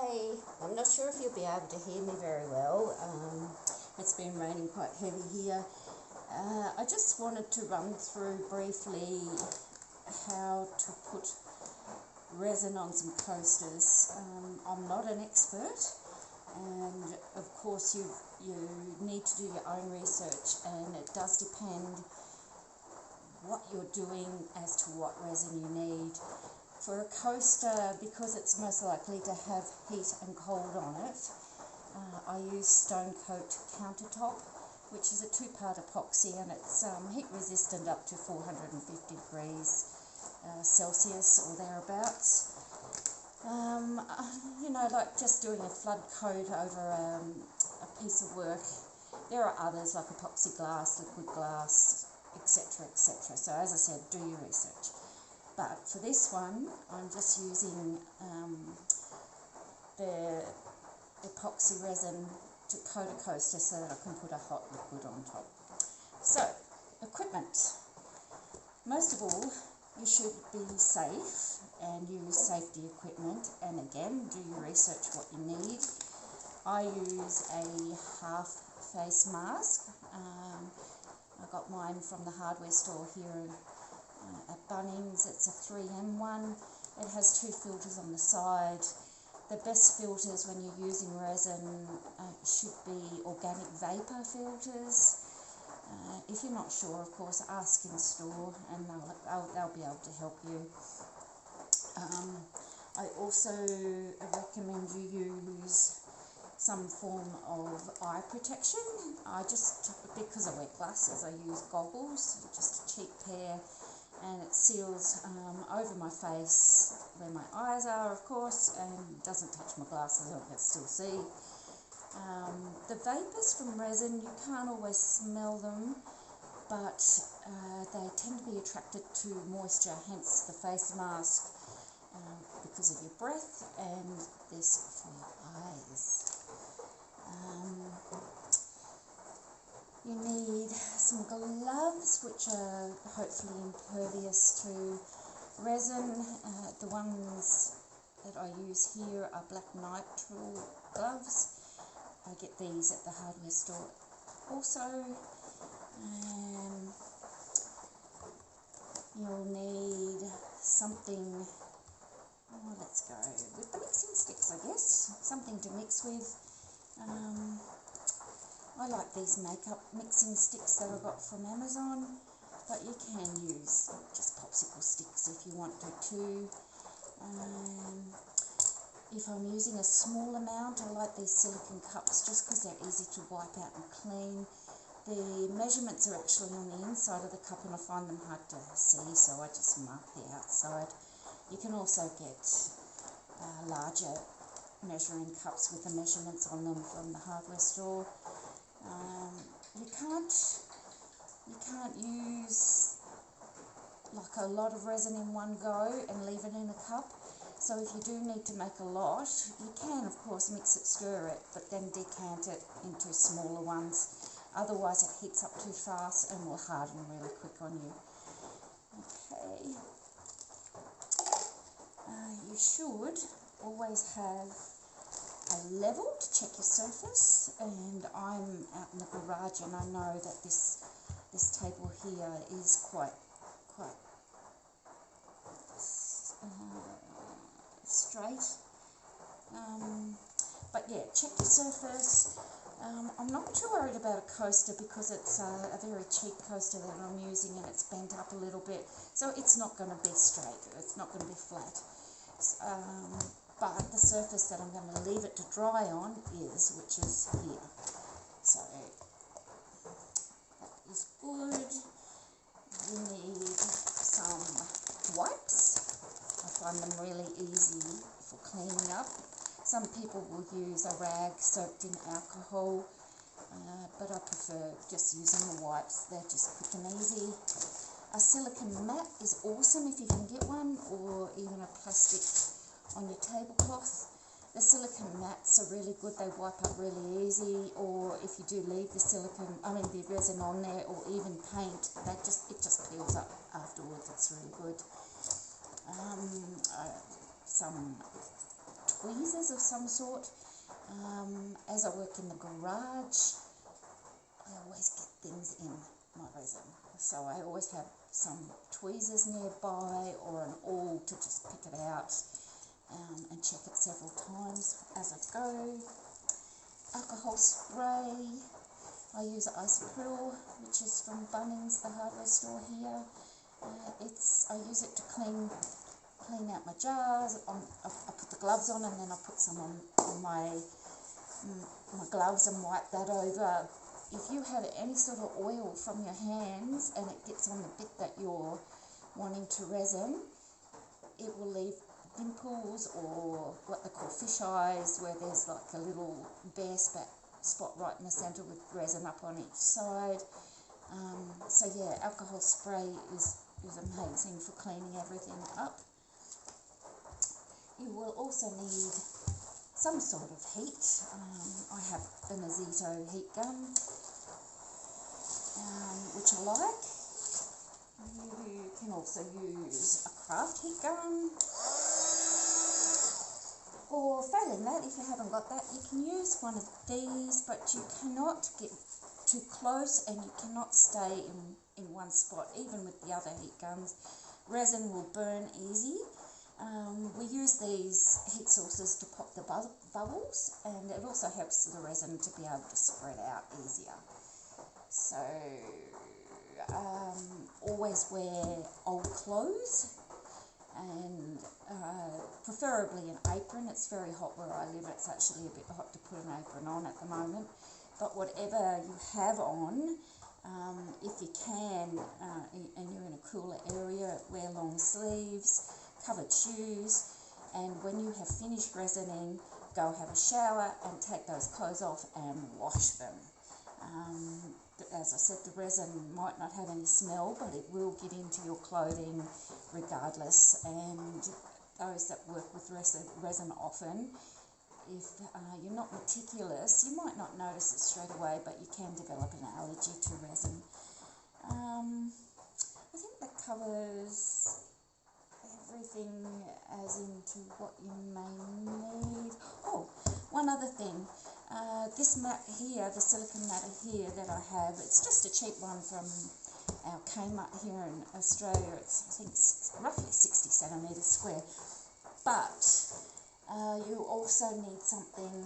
Hey, I'm not sure if you'll be able to hear me very well. It's been raining quite heavy here. I just wanted to run through briefly how to put resin on some coasters. I'm not an expert, and of course you need to do your own research, and it does depend what you're doing as to what resin you need. For a coaster, because it's most likely to have heat and cold on it, I use Stone Coat Countertop, which is a 2-part epoxy, and it's heat resistant up to 450 degrees Celsius or thereabouts. Like just doing a flood coat over a piece of work. There are others like epoxy glass, liquid glass, etc., etc. So as I said, do your research. But for this one, I'm just using the epoxy resin to coat a coaster so that I can put a hot liquid on top. So, equipment. Most of all, you should be safe and use safety equipment, and again, do your research what you need. I use a half face mask. I got mine from the hardware store here at Bunnings. It's a 3M one. It has 2 filters on the side. The best filters when you're using resin should be organic vapor filters. If you're not sure, of course, ask in store and they'll be able to help you. I also recommend you use some form of eye protection. Because I wear glasses, I use goggles, just a cheap pair, and it seals over my face where my eyes are, of course, and doesn't touch my glasses. I can still see. The vapors from resin, you can't always smell them, but they tend to be attracted to moisture, hence the face mask, because of your breath, and this for your eyes. You need some gloves, which are hopefully impervious to resin. The ones that I use here are black nitrile gloves. I get these at the hardware store also. You'll need something, let's go with the mixing sticks, I guess. Something to mix with. I like these makeup mixing sticks that I got from Amazon, but you can use just popsicle sticks if you want to too. If I'm using a small amount, I like these silicone cups just because they're easy to wipe out and clean. The measurements are actually on the inside of the cup, and I find them hard to see, so I just mark the outside. You can also get larger measuring cups with the measurements on them from the hardware store. You can't use like a lot of resin in one go and leave it in a cup. So if you do need to make a lot, you can of course mix it, stir it, but then decant it into smaller ones. Otherwise it heats up too fast and will harden really quick on you. Okay. You should always have a level to check your surface, and I'm out in the garage and I know that this table here is quite straight, but yeah, check your surface. I'm not too worried about a coaster because it's a very cheap coaster that I'm using, and it's bent up a little bit, so it's not going to be straight, it's not going to be flat. But the surface that I'm going to leave it to dry on which is here. So that is good. You need some wipes. I find them really easy for cleaning up. Some people will use a rag soaked in alcohol, but I prefer just using the wipes. They're just quick and easy. A silicone mat is awesome if you can get one, or even a plastic on your tablecloth. The silicone mats are really good, they wipe up really easy, or if you do leave the resin on there, or even paint, it just peels up afterwards. It's really good. Some tweezers tweezers of some sort. As I work in the garage, I always get things in my resin, so I always have some tweezers nearby or an awl to just pick it out and check it several times as I go. Alcohol spray, I use Isopropyl, which is from Bunnings, the hardware store here. I use it to clean out my jars. I put the gloves on and then I put some on my gloves and wipe that over. If you have any sort of oil from your hands and it gets on the bit that you're wanting to resin, it will leave dimples or what they call fish eyes, where there's like a little bare spot right in the centre with resin up on each side. So yeah, alcohol spray is amazing for cleaning everything up. You will also need some sort of heat. I have an Azito heat gun, which I like. You can also use a craft heat gun, or failing that, if you haven't got that, you can use one of these, but you cannot get too close and you cannot stay in one spot, even with the other heat guns. Resin will burn easy. We use these heat sources to pop the bubbles, and it also helps the resin to be able to spread out easier. So always wear old clothes, and preferably an apron. It's very hot where I live. It's actually a bit hot to put an apron on at the moment, but whatever you have on, if you can, and you're in a cooler area, wear long sleeves, covered shoes, and when you have finished resining, go have a shower and take those clothes off and wash them. As I said, the resin might not have any smell, but it will get into your clothing regardless, and those that work with resin often, if you're not meticulous, you might not notice it straight away, but you can develop an allergy to resin. I think that covers everything as into what you may need. Oh, one other thing. This mat here, the silicone mat here that I have, it's just a cheap one from our Kmart here in Australia. It's, I think, roughly 60 centimetres square. But you also need something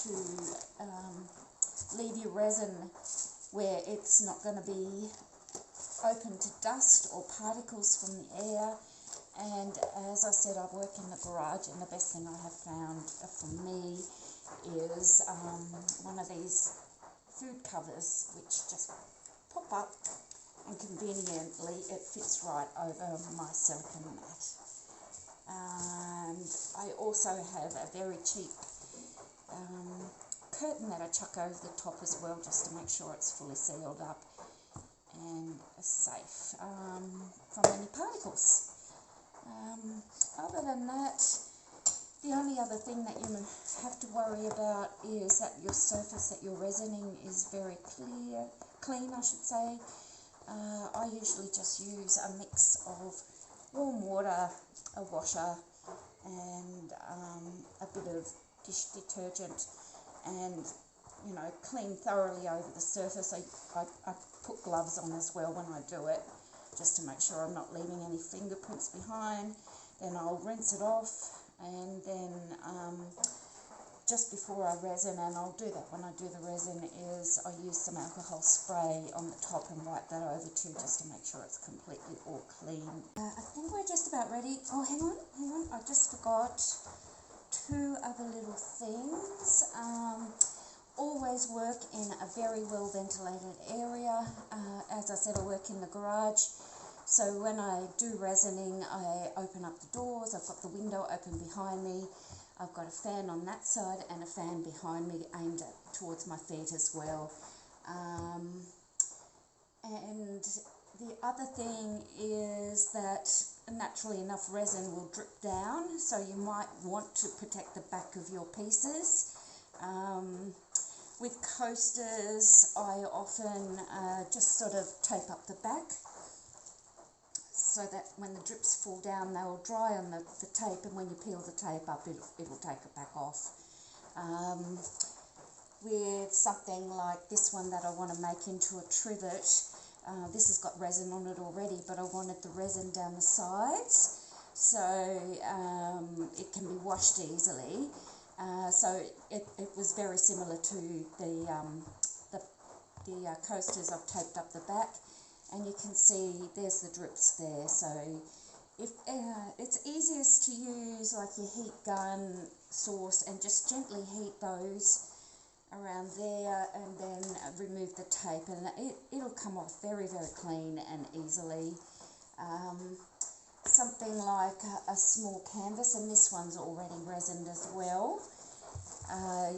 to leave your resin where it's not going to be open to dust or particles from the air. And as I said, I work in the garage, and the best thing I have found for me is one of these food covers, which just pop up, and conveniently it fits right over my silicone mat. And I also have a very cheap curtain that I chuck over the top as well, just to make sure it's fully sealed up and safe from any particles. Other than that, the only other thing that you have to worry about is that your surface that you're resining is very clean, I should say. I usually just use a mix of warm water, a washer, and a bit of dish detergent, and clean thoroughly over the surface. I put gloves on as well when I do it, just to make sure I'm not leaving any fingerprints behind. Then I'll rinse it off, and then just before I resin, and I'll do that when I do the resin, is I use some alcohol spray on the top and wipe that over too, just to make sure it's completely all clean. I think we're just about ready. Oh, hang on, I just forgot two other little things. Always work in a very well ventilated area. As I said, I work in the garage, so when I do resining, I open up the doors. I've got the window open behind me. I've got a fan on that side and a fan behind me aimed towards my feet as well. And the other thing is that naturally enough resin will drip down, so you might want to protect the back of your pieces. With coasters, I often just sort of tape up the back so that when the drips fall down, they'll dry on the tape, and when you peel the tape up, it'll take it back off. With something like this one that I want to make into a trivet, this has got resin on it already, but I wanted the resin down the sides so it can be washed easily. So it was very similar to the coasters. I've taped up the back, and you can see there's the drips there. So if it's easiest to use like your heat gun sauce and just gently heat those around there, and then remove the tape, and it'll come off very, very clean and easily. Something like a small canvas, and this one's already resined as well. I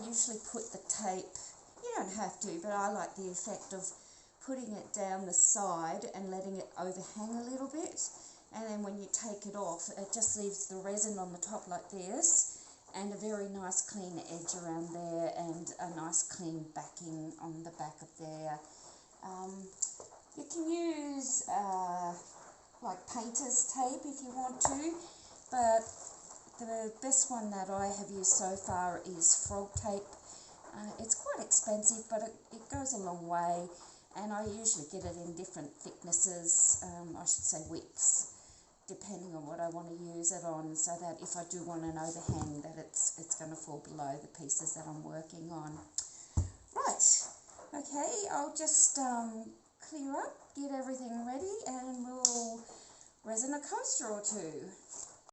usually put the tape, you don't have to, but I like the effect of putting it down the side and letting it overhang a little bit, and then when you take it off, it just leaves the resin on the top like this, and a very nice clean edge around there, and a nice clean backing on the back of there. You can use like painter's tape if you want to, but the best one that I have used so far is frog tape. It's quite expensive, but it goes a long way, and I usually get it in different thicknesses, I should say widths, depending on what I want to use it on, so that if I do want an overhang, that it's going to fall below the pieces that I'm working on. Right, okay, I'll just clear up, get everything ready, and we'll resin a coaster or two.